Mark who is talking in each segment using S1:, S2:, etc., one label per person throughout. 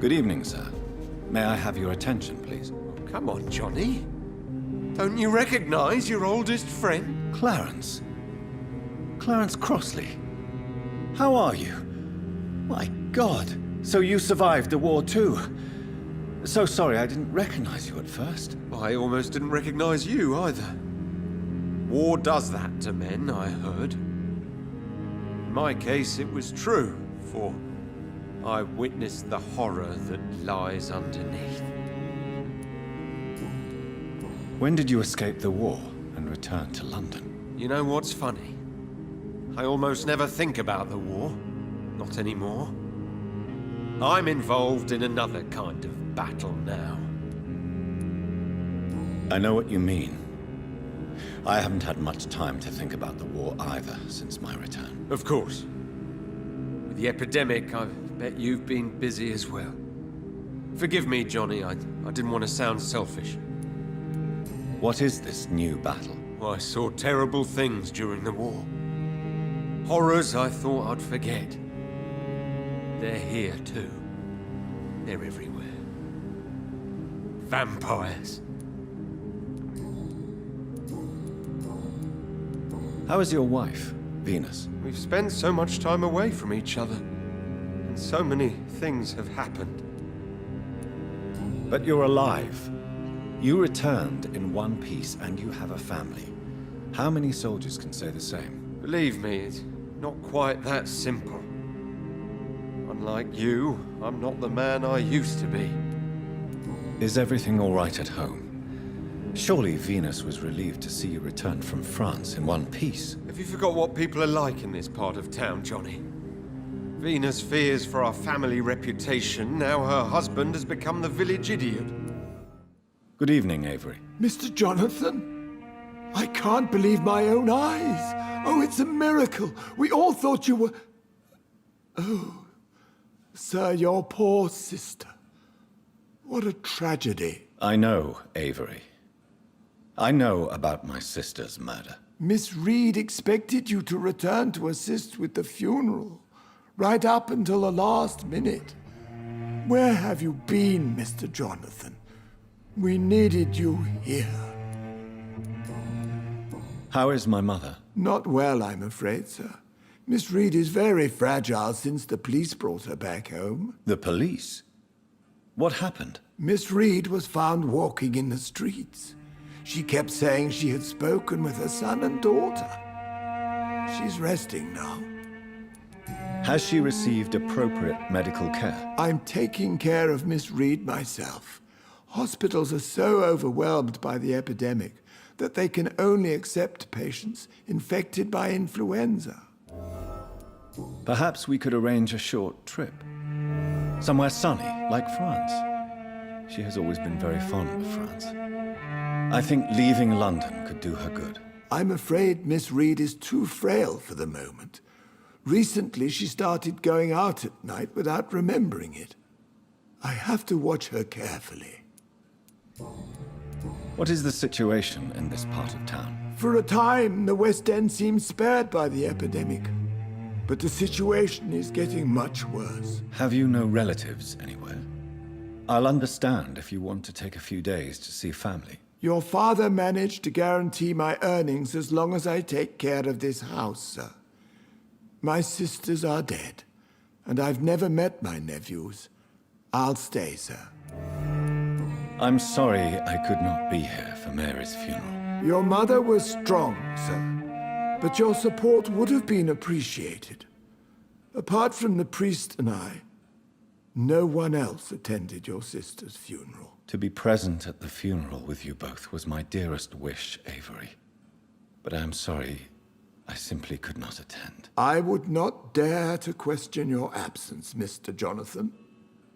S1: Good evening, sir. May I have your attention, please?
S2: Come on, Johnny. Don't you recognize your oldest friend?
S1: Clarence. Clarence Crossley. How are you? My God. So you survived the war too. So sorry I didn't recognize you at first.
S2: I almost didn't recognize you either. War does that to men, I heard. In my case, it was true, for I witnessed the horror that lies underneath.
S1: When did you escape the war and return to London?
S2: You know what's funny? I almost never think about the war. Not anymore. I'm involved in another kind of battle now.
S1: I know what you mean. I haven't had much time to think about the war either since my return.
S2: Of course. With the epidemic, I bet you've been busy as well. Forgive me, Johnny, I didn't want to sound selfish.
S1: What is this new battle?
S2: I saw terrible things during the war. Horrors I thought I'd forget. They're here too. They're everywhere. Vampires.
S1: How is your wife, Venus?
S2: We've spent so much time away from each other, and so many things have happened.
S1: But you're alive. You returned in one piece and you have a family. How many soldiers can say the same?
S2: Believe me, it's not quite that simple. Unlike you, I'm not the man I used to be.
S1: Is everything all right at home? Surely Venus was relieved to see you return from France in one piece.
S2: Have you forgot what people are like in this part of town, Johnny? Venus fears for our family reputation. Now her husband has become the village idiot.
S1: Good evening, Avery.
S3: Mr. Jonathan? I can't believe my own eyes. Oh, it's a miracle. We all thought you were... Oh, sir, your poor sister. What a tragedy.
S1: I know, Avery. I know about my sister's murder.
S3: Miss Reid expected you to return to assist with the funeral, right up until the last minute. Where have you been, Mr. Jonathan? We needed you here.
S1: How is my mother?
S3: Not well, I'm afraid, sir. Miss Reid is very fragile since the police brought her back home.
S1: The police? What happened?
S3: Miss Reid was found walking in the streets. She kept saying she had spoken with her son and daughter. She's resting now.
S1: Has she received appropriate medical care?
S3: I'm taking care of Miss Reid myself. Hospitals are so overwhelmed by the epidemic that they can only accept patients infected by influenza.
S1: Perhaps we could arrange a short trip. Somewhere sunny, like France. She has always been very fond of France. I think leaving London could do her good.
S3: I'm afraid Miss Reid is too frail for the moment. Recently, she started going out at night without remembering it. I have to watch her carefully.
S1: What is the situation in this part of town?
S3: For a time, the West End seemed spared by the epidemic. But the situation is getting much worse.
S1: Have you no relatives anywhere? I'll understand if you want to take a few days to see family.
S3: Your father managed to guarantee my earnings as long as I take care of this house, sir. My sisters are dead, and I've never met my nephews. I'll stay, sir.
S1: I'm sorry I could not be here for Mary's funeral.
S3: Your mother was strong, sir, but your support would have been appreciated. Apart from the priest and I, no one else attended your sister's funeral.
S1: To be present at the funeral with you both was my dearest wish, Avery. But I am sorry, I simply could not attend.
S3: I would not dare to question your absence, Mr. Jonathan.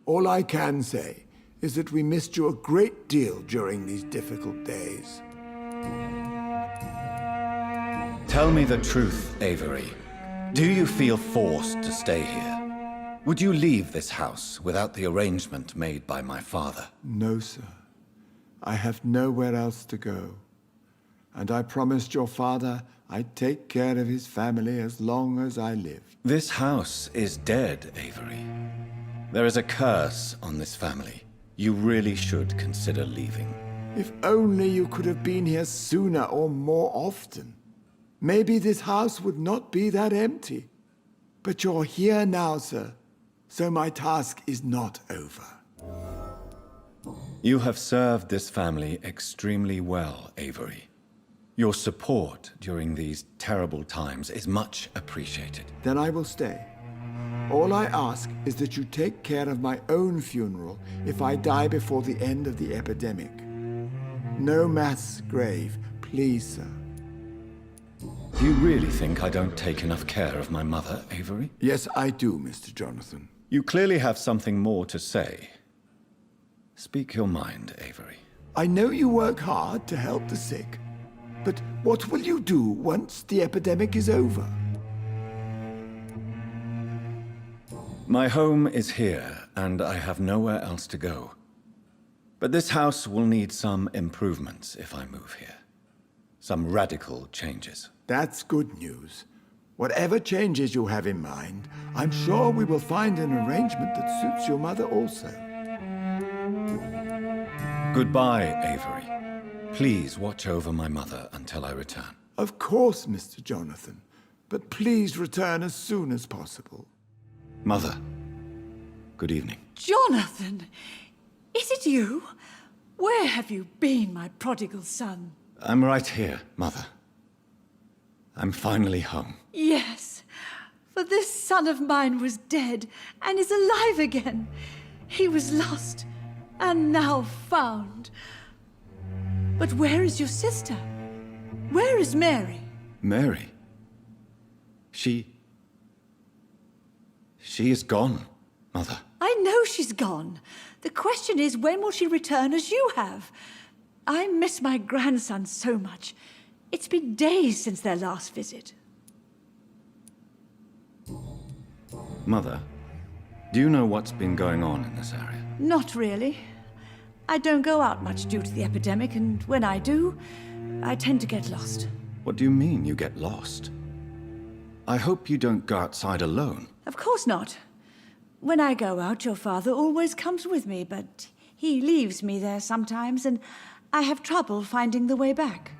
S3: All I can say is that we missed you a great deal during these difficult days.
S1: Tell me the truth, Avery. Do you feel forced to stay here? Would you leave this house without the arrangement made by my father?
S3: No, sir. I have nowhere else to go. And I promised your father I'd take care of his family as long as I lived.
S1: This house is dead, Avery. There is a curse on this family. You really should consider leaving.
S3: If only you could have been here sooner or more often. Maybe this house would not be that empty. But you're here now, sir, so my task is not over.
S1: You have served this family extremely well, Avery. Your support during these terrible times is much appreciated.
S3: Then I will stay. All I ask is that you take care of my own funeral if I die before the end of the epidemic. No mass grave, please, sir.
S1: Do you really think I don't take enough care of my mother, Avery?
S3: Yes, I do, Mr. Jonathan.
S1: You clearly have something more to say. Speak your mind, Avery.
S3: I know you work hard to help the sick, but what will you do once the epidemic is over?
S1: My home is here, and I have nowhere else to go. But this house will need some improvements if I move here. Some radical changes.
S3: That's good news. Whatever changes you have in mind, I'm sure we will find an arrangement that suits your mother also.
S1: Goodbye, Avery. Please watch over my mother until I return.
S3: Of course, Mr. Jonathan, but please return as soon as possible.
S1: Mother, good evening.
S4: Jonathan! Is it you? Where have you been, my prodigal son?
S1: I'm right here, Mother. I'm finally home.
S4: Yes, for this son of mine was dead and is alive again. He was lost and now found. But where is your sister? Where is Mary?
S1: Mary? She is gone, Mother.
S4: I know she's gone. The question is, when will she return as you have? I miss my grandson so much. It's been days since their last visit.
S1: Mother, do you know what's been going on in this area?
S4: Not really. I don't go out much due to the epidemic, and when I do, I tend to get lost.
S1: What do you mean you get lost? I hope you don't go outside alone.
S4: Of course not. When I go out, your father always comes with me, but he leaves me there sometimes, and I have trouble finding the way back.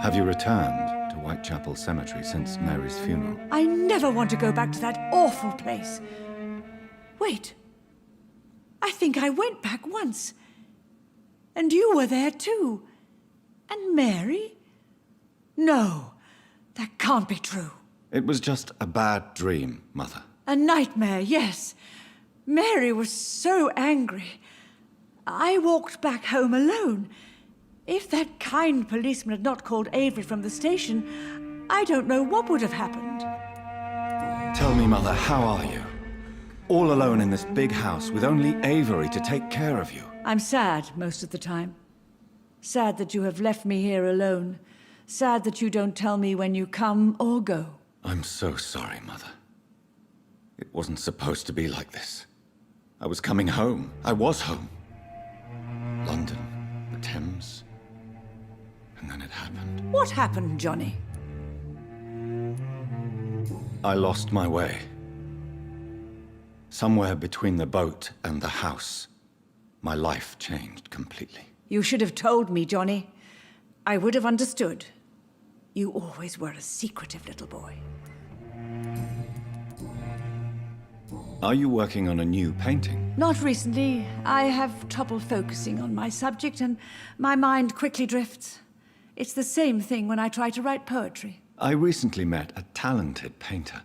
S1: Have you returned to Whitechapel Cemetery since Mary's funeral?
S4: I never want to go back to that awful place. Wait. I think I went back once. And you were there too. And Mary? No, that can't be true.
S1: It was just a bad dream, Mother.
S4: A nightmare, yes. Mary was so angry. I walked back home alone. If that kind policeman had not called Avery from the station, I don't know what would have happened.
S1: Tell me, Mother, how are you? All alone in this big house with only Avery to take care of you.
S4: I'm sad most of the time. Sad that you have left me here alone. Sad that you don't tell me when you come or go.
S1: I'm so sorry, Mother. It wasn't supposed to be like this. I was coming home. I was home. London, the Thames, and then it happened.
S4: What happened, Johnny?
S1: I lost my way. Somewhere between the boat and the house, my life changed completely.
S4: You should have told me, Johnny. I would have understood. You always were a secretive little boy.
S1: Are you working on a new painting?
S4: Not recently. I have trouble focusing on my subject, and my mind quickly drifts. It's the same thing when I try to write poetry.
S1: I recently met a talented painter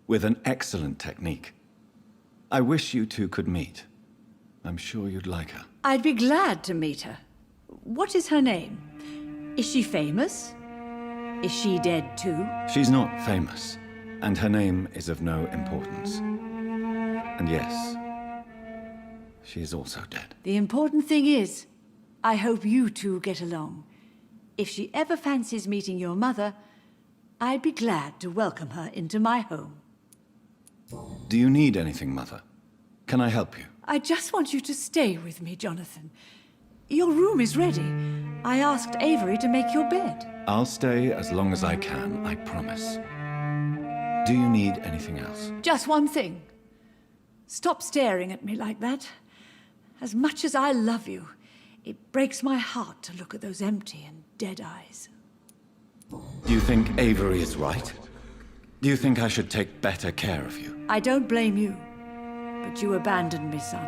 S1: with an excellent technique. I wish you two could meet. I'm sure you'd like her.
S4: I'd be glad to meet her. What is her name? Is she famous? Is she dead too?
S1: She's not famous, and her name is of no importance. And yes, she is also dead.
S4: The important thing is, I hope you two get along. If she ever fancies meeting your mother, I'd be glad to welcome her into my home.
S1: Do you need anything, Mother? Can I help you?
S4: I just want you to stay with me, Jonathan. Your room is ready. I asked Avery to make your bed.
S1: I'll stay as long as I can, I promise. Do you need anything else?
S4: Just one thing. Stop staring at me like that. As much as I love you, it breaks my heart to look at those empty and dead eyes.
S1: Do you think Avery is right? Do you think I should take better care of you?
S4: I don't blame you, but you abandoned me, son.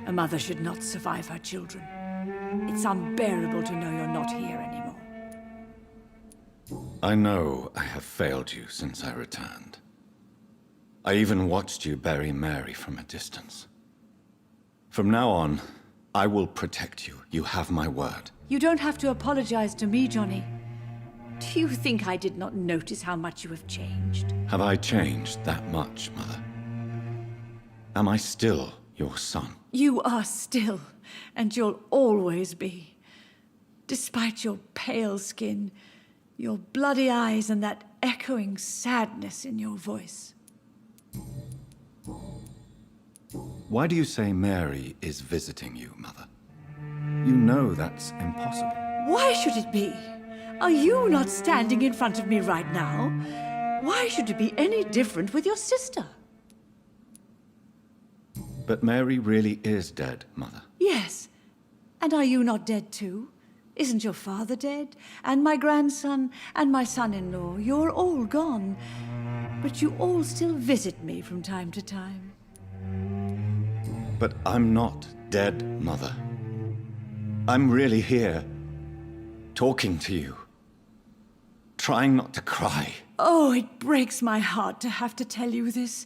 S4: A mother should not survive her children. It's unbearable to know you're not here anymore.
S1: I know I have failed you since I returned. I even watched you bury Mary from a distance. From now on, I will protect you. You have my word.
S4: You don't have to apologize to me, Johnny. Do you think I did not notice how much you have changed?
S1: Have I changed that much, Mother? Am I still your son?
S4: You are still, and you'll always be. Despite your pale skin, your bloody eyes, and that echoing sadness in your voice.
S1: Why do you say Mary is visiting you, Mother? You know that's impossible.
S4: Why should it be? Are you not standing in front of me right now? Why should it be any different with your sister?
S1: But Mary really is dead, Mother.
S4: Yes. And are you not dead too? Isn't your father dead? And my grandson, and my son-in-law, you're all gone. But you all still visit me from time to time.
S1: But I'm not dead, Mother. I'm really here, talking to you, trying not to cry.
S4: Oh, it breaks my heart to have to tell you this.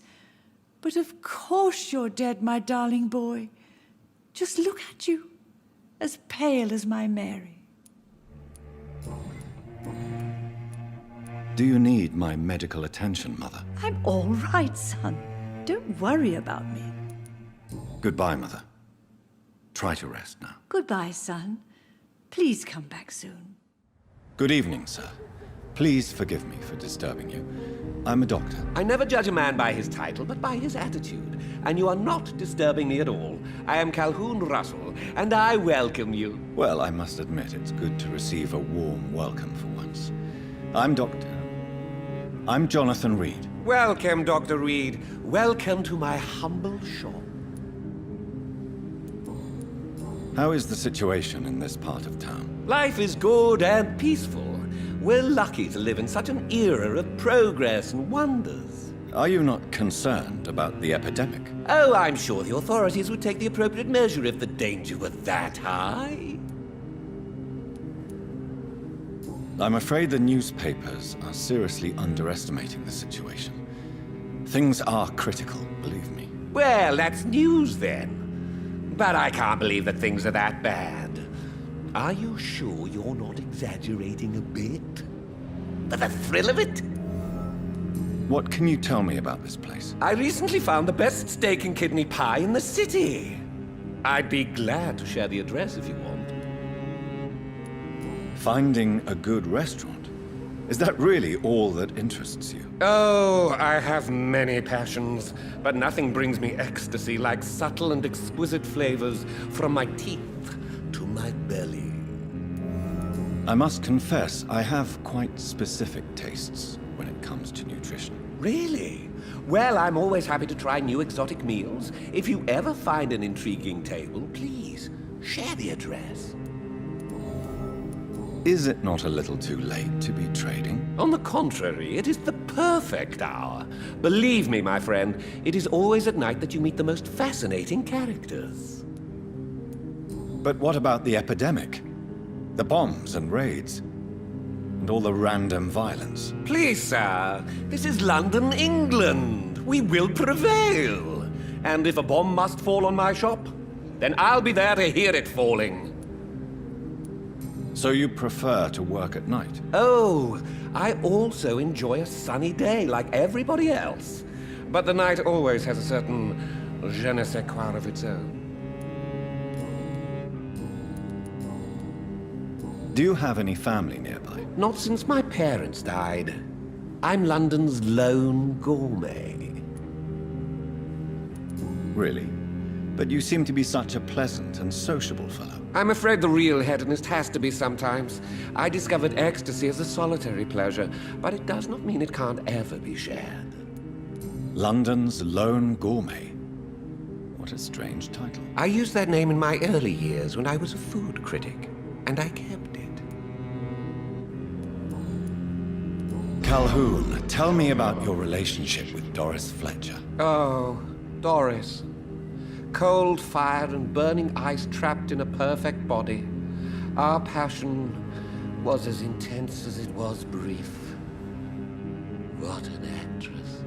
S4: But of course you're dead, my darling boy. Just look at you, as pale as my Mary.
S1: Do you need my medical attention, Mother?
S4: I'm all right, son. Don't worry about me.
S1: Goodbye, Mother. Try to rest now.
S4: Goodbye, son. Please come back soon.
S1: Good evening, sir. Please forgive me for disturbing you. I'm a doctor.
S5: I never judge a man by his title, but by his attitude. And you are not disturbing me at all. I am Calhoun Russell, and I welcome you.
S1: Well, I must admit it's good to receive a warm welcome for once. I'm Jonathan Reid.
S5: Welcome, Dr. Reid. Welcome to my humble shop.
S1: How is the situation in this part of town?
S5: Life is good and peaceful. We're lucky to live in such an era of progress and wonders.
S1: Are you not concerned about the epidemic?
S5: Oh, I'm sure the authorities would take the appropriate measure if the danger were that high.
S1: I'm afraid the newspapers are seriously underestimating the situation. Things are critical, believe me.
S5: Well, that's news then. But I can't believe that things are that bad. Are you sure you're not exaggerating a bit? For the thrill of it?
S1: What can you tell me about this place?
S5: I recently found the best steak and kidney pie in the city. I'd be glad to share the address if you want.
S1: Finding a good restaurant? Is that really all that interests you?
S5: Oh, I have many passions, but nothing brings me ecstasy like subtle and exquisite flavors from my teeth to my belly.
S1: I must confess, I have quite specific tastes when it comes to nutrition.
S5: Really? Well, I'm always happy to try new exotic meals. If you ever find an intriguing table, please share the address.
S1: Is it not a little too late to be trading?
S5: On the contrary, it is the perfect hour. Believe me, my friend, it is always at night that you meet the most fascinating characters.
S1: But what about the epidemic? The bombs and raids? And all the random violence?
S5: Please, sir, this is London, England. We will prevail. And if a bomb must fall on my shop, then I'll be there to hear it falling.
S1: So you prefer to work at night?
S5: Oh, I also enjoy a sunny day like everybody else. But the night always has a certain je ne sais quoi of its own.
S1: Do you have any family nearby?
S5: Not since my parents died. I'm London's lone gourmet.
S1: Really? But you seem to be such a pleasant and sociable fellow.
S5: I'm afraid the real hedonist has to be sometimes. I discovered ecstasy as a solitary pleasure, but it does not mean it can't ever be shared.
S1: London's lone gourmet? a strange title.
S5: I used that name in my early years when I was a food critic, and I kept it.
S1: Calhoun, tell me about your relationship with Doris Fletcher.
S5: Oh, Doris. Cold fire and burning ice trapped in a perfect body. Our passion was as intense as it was brief. What an actress.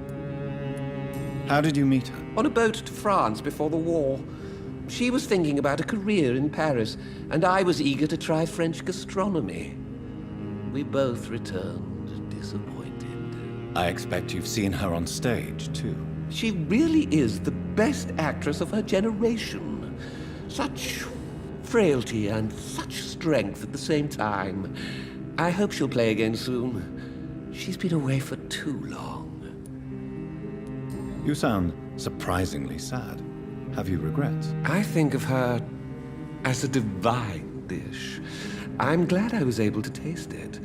S1: How did you meet her?
S5: On a boat to France before the war. She was thinking about a career in Paris, and I was eager to try French gastronomy. We both returned disappointed.
S1: I expect you've seen her on stage, too.
S5: She really is the best actress of her generation. Such frailty and such strength at the same time. I hope she'll play again soon. She's been away for too long.
S1: You sound surprisingly sad. Have you regrets?
S5: I think of her as a divine dish. I'm glad I was able to taste it,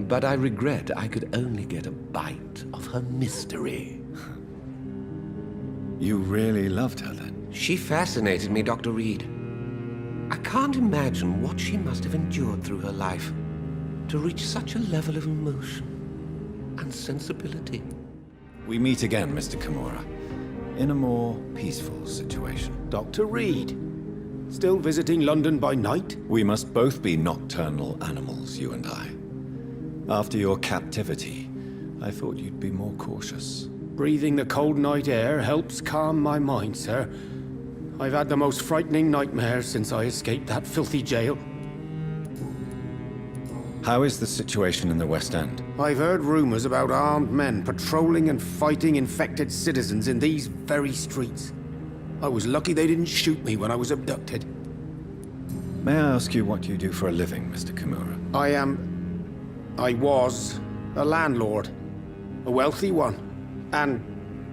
S5: but I regret I could only get a bite of her mystery.
S1: You really loved her then?
S5: She fascinated me, Dr. Reid. I can't imagine what she must have endured through her life to reach such a level of emotion and sensibility.
S1: We meet again, Mr. Kamura, in a more peaceful situation.
S3: Dr. Reid, still visiting London by night?
S1: We must both be nocturnal animals, you and I. After your captivity, I thought you'd be more cautious.
S3: Breathing the cold night air helps calm my mind, sir. I've had the most frightening nightmares since I escaped that filthy jail.
S1: How is the situation in the West End?
S3: I've heard rumors about armed men patrolling and fighting infected citizens in these very streets. I was lucky they didn't shoot me when I was abducted.
S1: May I ask you what you do for a living, Mr. Kamura?
S3: I was a landlord. A wealthy one. And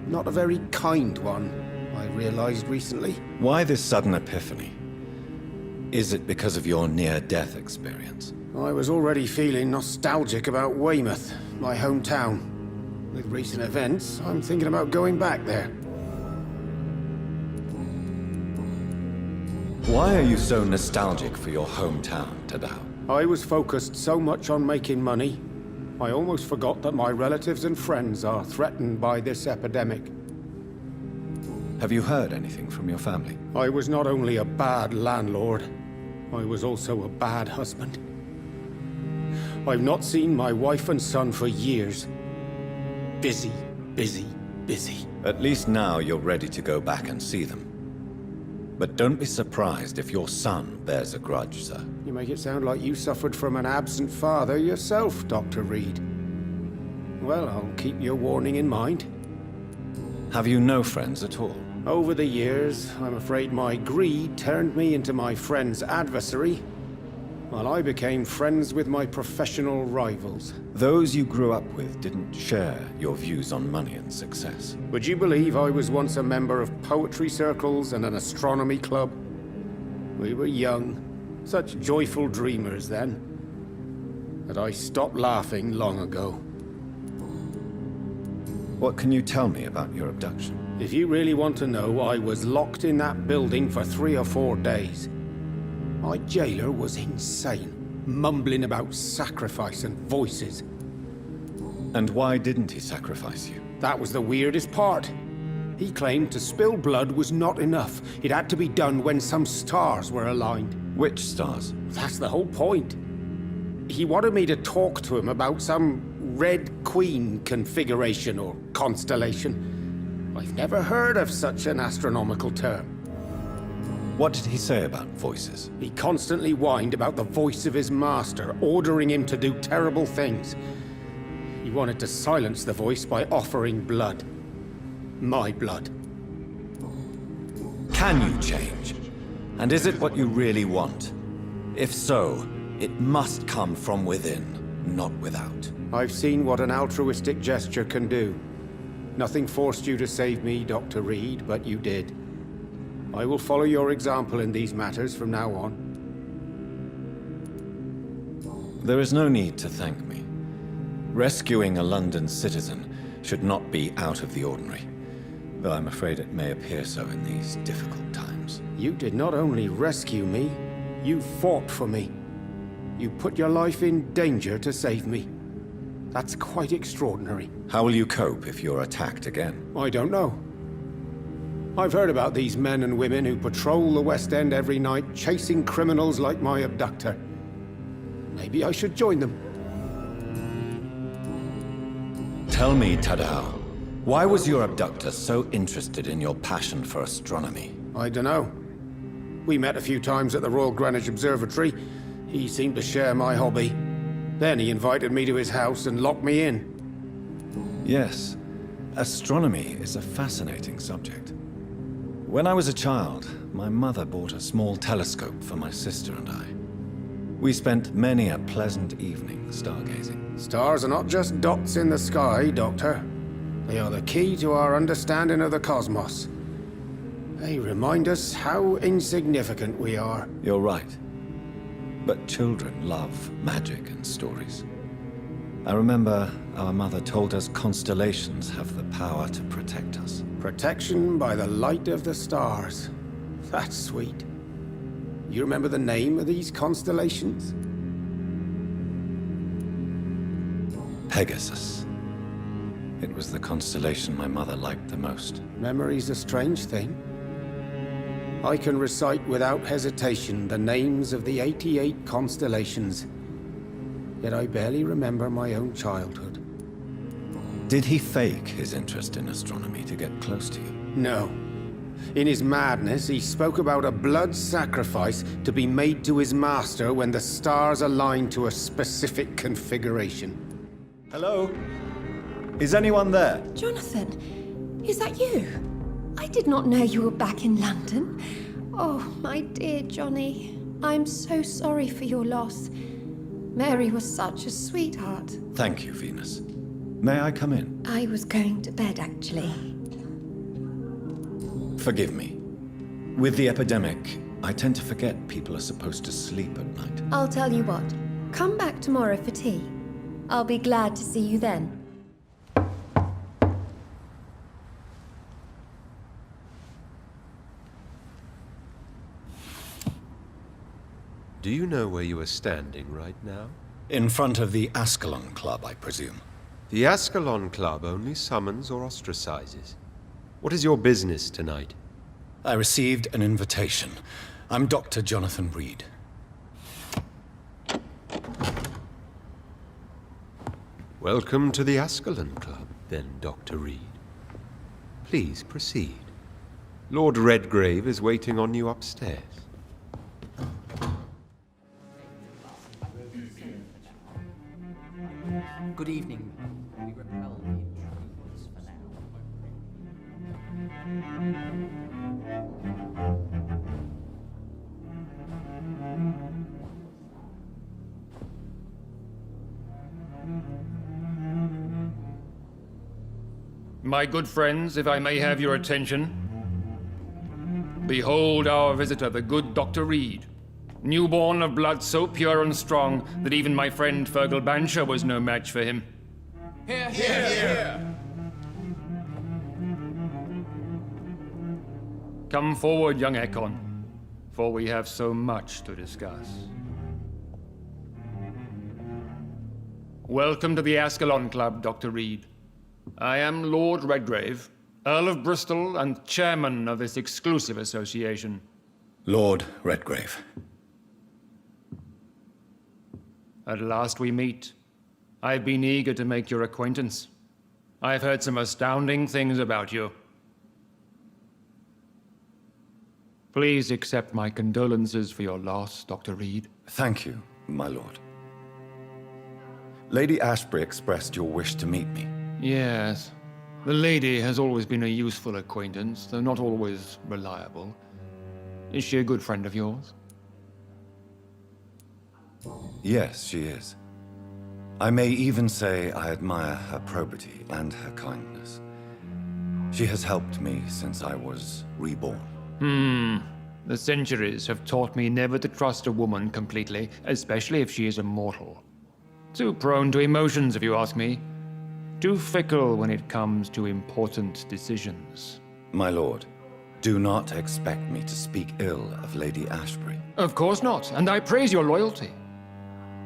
S3: not a very kind one, I realized recently.
S1: Why this sudden epiphany? Is it because of your near-death experience?
S3: I was already feeling nostalgic about Weymouth, my hometown. With recent events, I'm thinking about going back there.
S1: Why are you so nostalgic for your hometown, Tadao?
S3: I was focused so much on making money, I almost forgot that my relatives and friends are threatened by this epidemic.
S1: Have you heard anything from your family?
S3: I was not only a bad landlord, I was also a bad husband. I've not seen my wife and son for years. Busy, busy, busy.
S1: At least now you're ready to go back and see them. But don't be surprised if your son bears a grudge, sir.
S3: You make it sound like you suffered from an absent father yourself, Dr. Reid. Well, I'll keep your warning in mind.
S1: Have you no friends at all?
S3: Over the years, I'm afraid my greed turned me into my friend's adversary, while I became friends with my professional rivals.
S1: Those you grew up with didn't share your views on money and success.
S3: Would you believe I was once a member of poetry circles and an astronomy club? We were young, such joyful dreamers then. But I stopped laughing long ago.
S1: What can you tell me about your abduction?
S3: If you really want to know, I was locked in that building for 3 or 4 days. My jailer was insane, mumbling about sacrifice and voices.
S1: And why didn't he sacrifice you?
S3: That was the weirdest part. He claimed to spill blood was not enough. It had to be done when some stars were aligned.
S1: Which stars?
S3: That's the whole point. He wanted me to talk to him about some Red Queen configuration or constellation. I've never heard of such an astronomical term.
S1: What did he say about voices?
S3: He constantly whined about the voice of his master, ordering him to do terrible things. He wanted to silence the voice by offering blood. My blood.
S1: Can you change? And is it what you really want? If so, it must come from within, not without.
S3: I've seen what an altruistic gesture can do. Nothing forced you to save me, Dr. Reid, but you did. I will follow your example in these matters from now on.
S1: There is no need to thank me. Rescuing a London citizen should not be out of the ordinary. though I'm afraid it may appear so in these difficult times.
S6: You did not only rescue me, you fought for me. You put your life in danger to save me. That's quite extraordinary.
S1: How will you cope if you're attacked again?
S6: I don't know. I've heard about these men and women who patrol the West End every night, chasing criminals like my abductor. Maybe I should join them.
S1: Tell me, Tadao, why was your abductor so interested in your passion for astronomy?
S6: I don't know. We met a few times at the Royal Greenwich Observatory. He seemed to share my hobby. Then he invited me to his house and locked me in.
S1: Yes, astronomy is a fascinating subject. When I was a child, my mother bought a small telescope for my sister and I. We spent many a pleasant evening stargazing.
S6: Stars are not just dots in the sky, Doctor. They are the key to our understanding of the cosmos. They remind us how insignificant we are.
S1: You're right. But children love magic and stories. I remember our mother told us constellations have the power to protect us.
S6: Protection by the light of the stars. That's sweet. You remember the name of these constellations?
S1: Pegasus. It was the constellation my mother liked the most.
S6: Memory's a strange thing. I can recite without hesitation the names of the 88 constellations. Yet I barely remember my own childhood.
S1: Did he fake his interest in astronomy to get close to you?
S6: No. In his madness, he spoke about a blood sacrifice to be made to his master when the stars aligned to a specific configuration.
S1: Hello? Is anyone there?
S7: Jonathan, is that you? I did not know you were back in London. Oh, my dear Johnny. I'm so sorry for your loss. Mary was such a sweetheart.
S1: Thank you, Venus. May I come in?
S7: I was going to bed, actually.
S1: Forgive me. With the epidemic, I tend to forget people are supposed to sleep at night.
S7: I'll tell you what. Come back tomorrow for tea. I'll be glad to see you then.
S2: Do you know where you are standing right now?
S1: In front of the Ascalon Club, I presume.
S2: The Ascalon Club only summons or ostracizes. What is your business tonight?
S1: I received an invitation. I'm Dr. Jonathan Reid.
S2: Welcome to the Ascalon Club, then, Dr. Reid. Please proceed. Lord Redgrave is waiting on you upstairs.
S8: Good evening. We repel the intruders for now.
S9: My good friends, if I may have your attention. Behold our visitor, the good Dr. Reid. Newborn of blood so pure and strong that even my friend Fergal Bancher was no match for him.
S8: Here, here, here!
S9: Come forward, young Ekon, for we have so much to discuss. Welcome to the Ascalon Club, Dr. Reid. I am Lord Redgrave, Earl of Bristol and chairman of this exclusive association.
S1: Lord Redgrave.
S9: At last we meet. I've been eager to make your acquaintance. I've heard some astounding things about you. Please accept my condolences for your loss, Dr. Reid.
S1: Thank you, my lord. Lady Ashbury expressed your wish to meet me.
S9: Yes. The lady has always been a useful acquaintance, though not always reliable. Is she a good friend of yours?
S1: Yes, she is. I may even say I admire her probity and her kindness. She has helped me since I was reborn.
S9: The centuries have taught me never to trust a woman completely, especially if she is immortal. Too prone to emotions, if you ask me. Too fickle when it comes to important decisions.
S1: My lord, do not expect me to speak ill of Lady Ashbury.
S9: Of course not, and I praise your loyalty.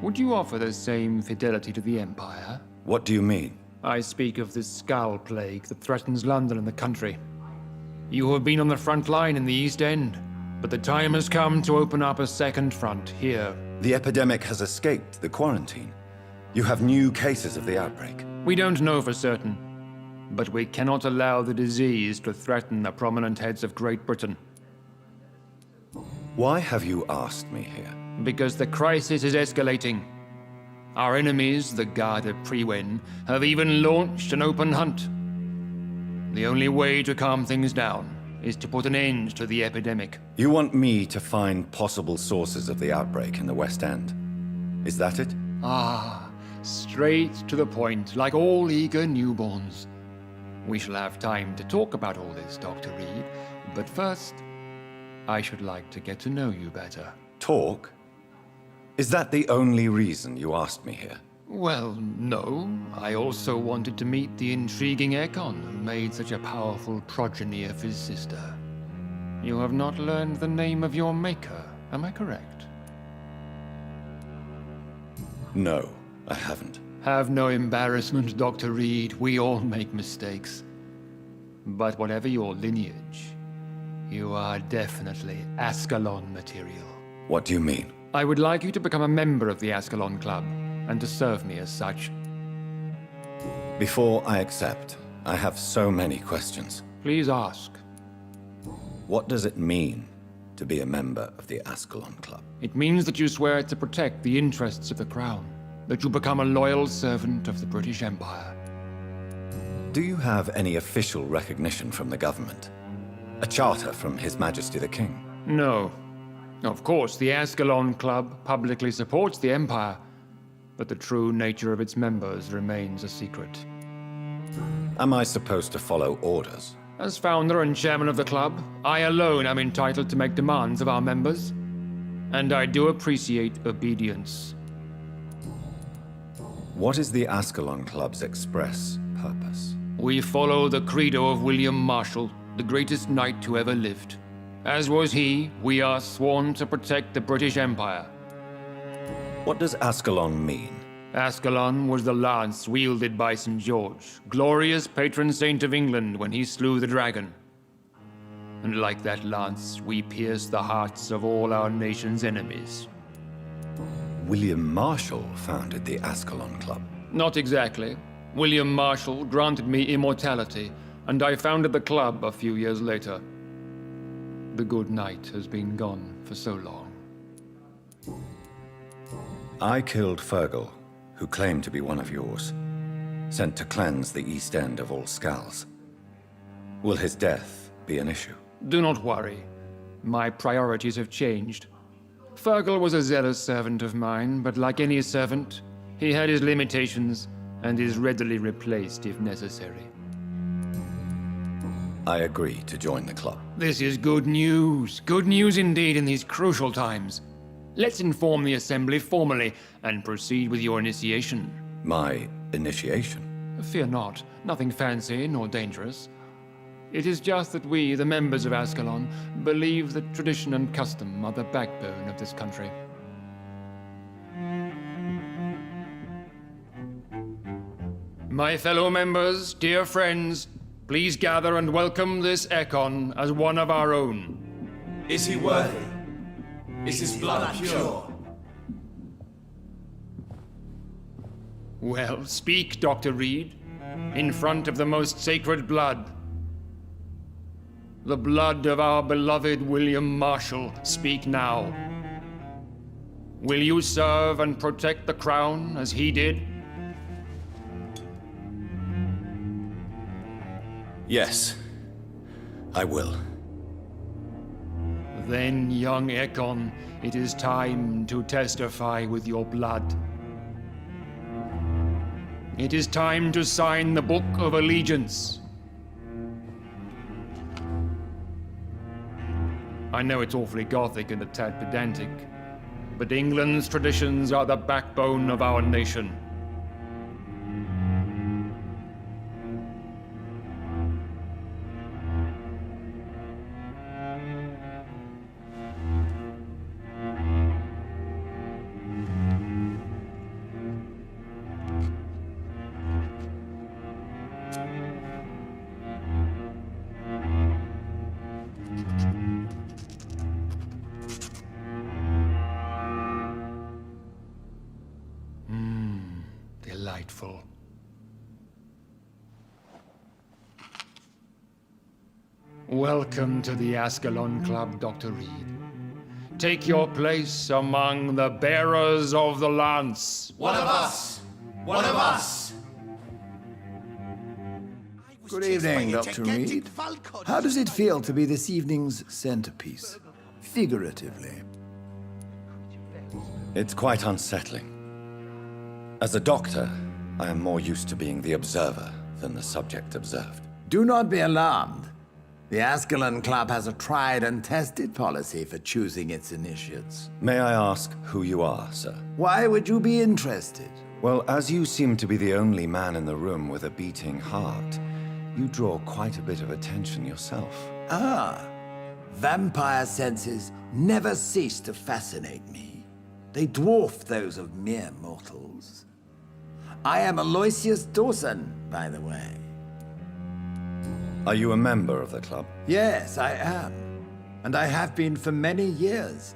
S9: Would you offer the same fidelity to the Empire?
S1: What do you mean?
S9: I speak of the Skull Plague that threatens London and the country. You have been on the front line in the East End, but the time has come to open up a second front here.
S1: The epidemic has escaped the quarantine. You have new cases of the outbreak.
S9: We don't know for certain, but we cannot allow the disease to threaten the prominent heads of Great Britain.
S1: Why have you asked me here?
S9: Because the crisis is escalating. Our enemies, the Garde of Priwen, have even launched an open hunt. The only way to calm things down is to put an end to the epidemic.
S1: You want me to find possible sources of the outbreak in the West End. Is that it?
S9: Ah, straight to the point, like all eager newborns. We shall have time to talk about all this, Dr. Reid, but first, I should like to get to know you better.
S1: Talk? Is that the only reason you asked me here?
S9: Well, no. I also wanted to meet the intriguing Ekon who made such a powerful progeny of his sister. You have not learned the name of your maker, am I correct?
S1: No, I haven't.
S9: Have no embarrassment, Dr. Reid. We all make mistakes. But whatever your lineage, you are definitely Ascalon material.
S1: What do you mean?
S9: I would like you to become a member of the Ascalon Club, and to serve me as such.
S1: Before I accept, I have so many questions.
S9: Please ask.
S1: What does it mean to be a member of the Ascalon Club?
S9: It means that you swear to protect the interests of the Crown, that you become a loyal servant of the British Empire.
S1: Do you have any official recognition from the government? A charter from His Majesty the King?
S9: No. Of course, the Ascalon Club publicly supports the Empire, but the true nature of its members remains a secret.
S1: Am I supposed to follow orders?
S9: As founder and chairman of the club, I alone am entitled to make demands of our members, and I do appreciate obedience.
S1: What is the Ascalon Club's express purpose?
S9: We follow the credo of William Marshall, the greatest knight who ever lived. As was he, we are sworn to protect the British Empire.
S1: What does Ascalon mean?
S9: Ascalon was the lance wielded by St. George, glorious patron saint of England when he slew the dragon. And like that lance, we pierce the hearts of all our nation's enemies.
S1: William Marshall founded the Ascalon Club.
S9: Not exactly. William Marshall granted me immortality, and I founded the club a few years later. The good knight has been gone for so long.
S1: I killed Fergal, who claimed to be one of yours, sent to cleanse the East End of all Skulls. Will his death be an issue?
S9: Do not worry. My priorities have changed. Fergal was a zealous servant of mine, but like any servant, he had his limitations and is readily replaced if necessary.
S1: I agree to join the club.
S9: This is good news. Good news indeed in these crucial times. Let's inform the Assembly formally and proceed with your initiation.
S1: My initiation?
S9: Fear not. Nothing fancy nor dangerous. It is just that we, the members of Ascalon, believe that tradition and custom are the backbone of this country. My fellow members, dear friends, please gather and welcome this Ekon as one of our own.
S3: Is he worthy? Is his blood pure?
S9: Well, speak, Dr. Reid, in front of the most sacred blood. The blood of our beloved William Marshall, speak now. Will you serve and protect the crown as he did?
S1: Yes, I will.
S9: Then, young Ekon, it is time to testify with your blood. It is time to sign the Book of Allegiance. I know it's awfully gothic and a tad pedantic, but England's traditions are the backbone of our nation. doubtful. Welcome to the Ascalon Club, Dr. Reid. Take your place among the bearers of the lance.
S3: One of us! One of us! Good evening, Dr. Reid. How does it feel to be this evening's centerpiece? Figuratively.
S1: It's quite unsettling. As a doctor, I am more used to being the observer than the subject observed.
S3: Do not be alarmed. The Ascalon Club has a tried and tested policy for choosing its initiates.
S1: May I ask who you are, sir?
S3: Why would you be interested?
S1: Well, as you seem to be the only man in the room with a beating heart, you draw quite a bit of attention yourself.
S3: Ah, vampire senses never cease to fascinate me. They dwarf those of mere mortals. I am Aloysius Dawson, by the way.
S1: Are you a member of the club?
S3: Yes, I am. And I have been for many years.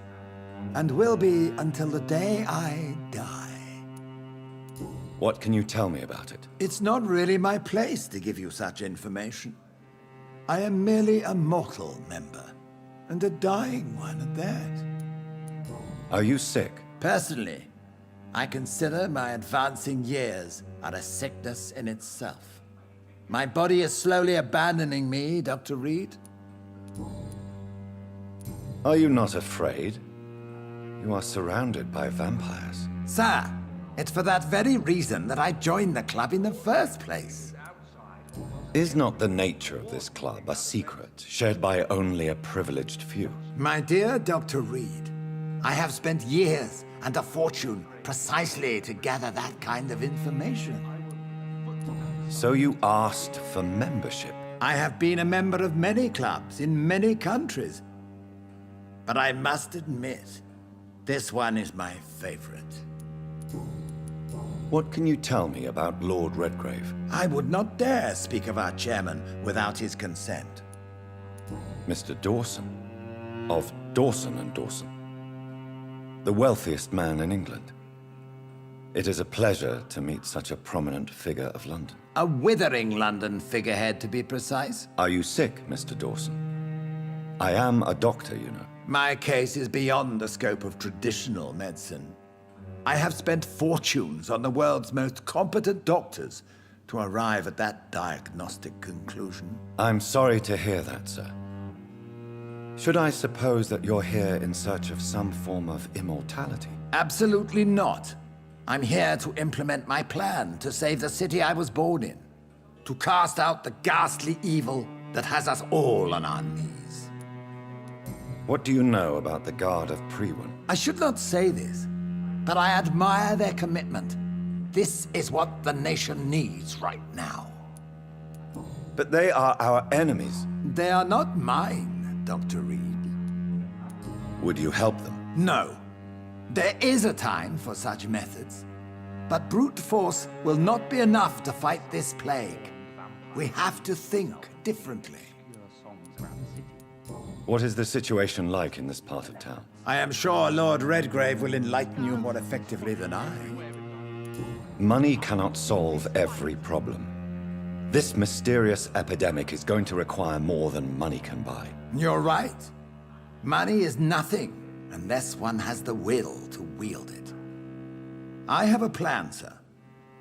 S3: And will be until the day I die.
S1: What can you tell me about it?
S3: It's not really my place to give you such information. I am merely a mortal member, and a dying one at that.
S1: Are you sick?
S3: Personally, I consider my advancing years are a sickness in itself. My body is slowly abandoning me, Dr. Reid.
S1: Are you not afraid? You are surrounded by vampires.
S3: Sir, it's for that very reason that I joined the club in the first place.
S1: Is not the nature of this club a secret, shared by only a privileged few?
S3: My dear Dr. Reid, I have spent years and a fortune precisely to gather that kind of information.
S1: So you asked for membership?
S3: I have been a member of many clubs in many countries. But I must admit, this one is my favorite.
S1: What can you tell me about Lord Redgrave?
S3: I would not dare speak of our chairman without his consent.
S1: Mr. Dawson? Of Dawson and Dawson? The wealthiest man in England. It is a pleasure to meet such a prominent figure of London.
S3: A withering London figurehead, to be precise.
S1: Are you sick, Mr. Dawson? I am a doctor, you know.
S3: My case is beyond the scope of traditional medicine. I have spent fortunes on the world's most competent doctors to arrive at that diagnostic conclusion.
S1: I'm sorry to hear that, sir. Should I suppose that you're here in search of some form of immortality?
S3: Absolutely not. I'm here to implement my plan to save the city I was born in. To cast out the ghastly evil that has us all on our knees.
S1: What do you know about the Guard of Priwen?
S3: I should not say this, but I admire their commitment. This is what the nation needs right now.
S1: But they are our enemies.
S3: They are not mine, Dr. Reid.
S1: Would you help them?
S3: No. There is a time for such methods. But brute force will not be enough to fight this plague. We have to think differently.
S1: What is the situation like in this part of town?
S3: I am sure Lord Redgrave will enlighten you more effectively than I.
S1: Money cannot solve every problem. This mysterious epidemic is going to require more than money can buy.
S3: You're right. Money is nothing unless one has the will to wield it. I have a plan, sir.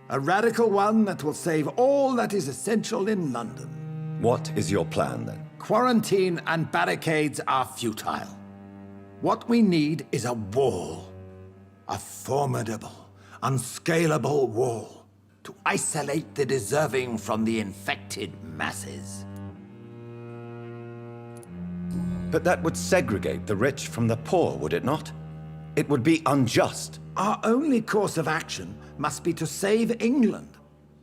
S3: A radical one that will save all that is essential in London.
S1: What is your plan, then?
S3: Quarantine and barricades are futile. What we need is a wall. A formidable, unscalable wall to isolate the deserving from the infected masses.
S1: But that would segregate the rich from the poor, would it not? It would be unjust.
S3: Our only course of action must be to save England.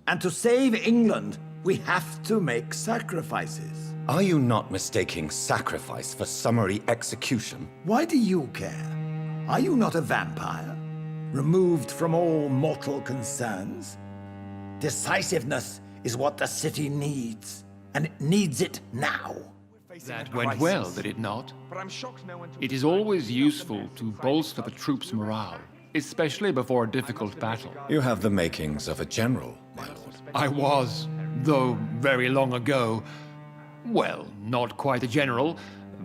S3: And to save England, we have to make sacrifices.
S1: Are you not mistaking sacrifice for summary execution?
S3: Why do you care? Are you not a vampire? Removed from all mortal concerns? Decisiveness is what the city needs, and it needs it now.
S9: That went well, did it not? It is always useful to bolster the troops' morale. especially before a difficult battle.
S1: You have the makings of a general, my lord.
S9: I was, though very long ago. Well, not quite a general,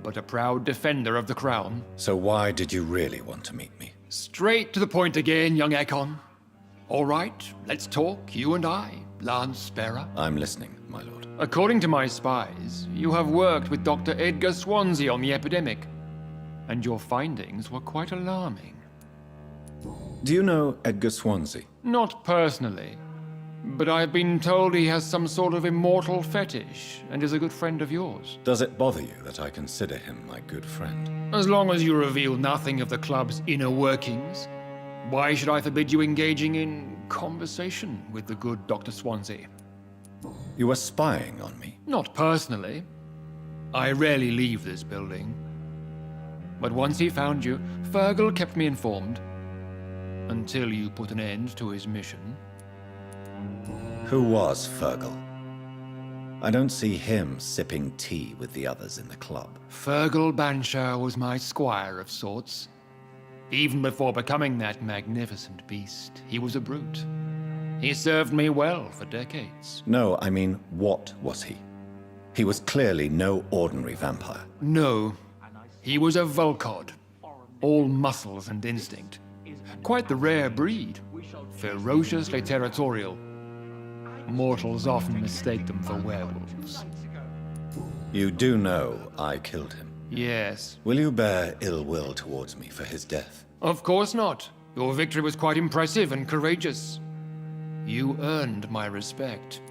S9: but a proud defender of the crown.
S1: So why did you really want to meet me?
S9: Straight to the point again, young Ekon. All right, let's talk, you and I, Lance Sparrow.
S1: I'm listening, my lord.
S9: According to my spies, you have worked with Dr. Edgar Swansea on the epidemic, and your findings were quite alarming.
S1: Do you know Edgar Swansea?
S9: Not personally, but I've been told he has some sort of immortal fetish and is a good friend of yours.
S1: Does it bother you that I consider him my good friend?
S9: As long as you reveal nothing of the club's inner workings, why should I forbid you engaging in conversation with the good Dr. Swansea?
S1: You were spying on me?
S9: Not personally. I rarely leave this building. But once he found you, Fergal kept me informed. Until you put an end to his mission.
S1: Who was Fergal? I don't see him sipping tea with the others in the club.
S9: Fergal Banshire was my squire of sorts. Even before becoming that magnificent beast, he was a brute. He served me well for decades.
S1: No, I mean, what was he? He was clearly no ordinary vampire.
S9: No, he was a Volcod. All muscles and instinct. Quite the rare breed. Ferociously territorial. Mortals often mistake them for werewolves.
S1: You do know I killed him.
S9: Yes.
S1: Will you bear ill will towards me for his death?
S9: Of course not. Your victory was quite impressive and courageous. You earned my respect.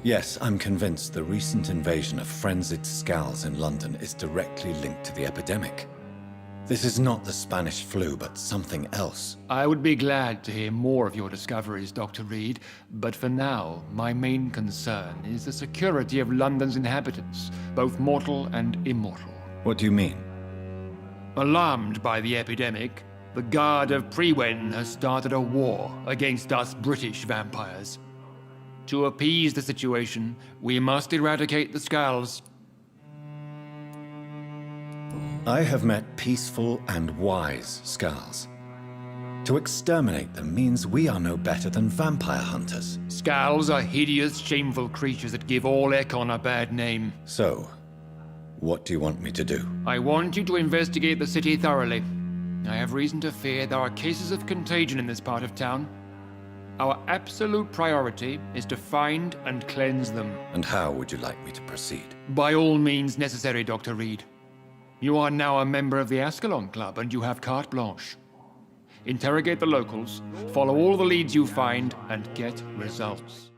S1: Yes, I'm convinced the recent invasion of frenzied Scowls in London is directly linked to the epidemic. This is not the Spanish flu, but something else.
S9: I would be glad to hear more of your discoveries, Dr. Reid, but for now, my main concern is the security of London's inhabitants, both mortal and immortal.
S1: What do you mean?
S9: Alarmed by the epidemic, the Guard of Prewen has started a war against us British vampires. To appease the situation, we must eradicate the Scowls.
S1: I have met peaceful and wise Scowls. To exterminate them means we are no better than vampire hunters.
S9: Scowls are hideous, shameful creatures that give all Ekon a bad name.
S1: So, what do you want me to do?
S9: I want you to investigate the city thoroughly. I have reason to fear there are cases of contagion in this part of town. Our absolute priority is to find and cleanse them.
S1: And how would you like me to proceed?
S9: By all means necessary, Dr. Reid. You are now a member of the Ascalon Club, and you have carte blanche. Interrogate the locals, follow all the leads you find, and get results.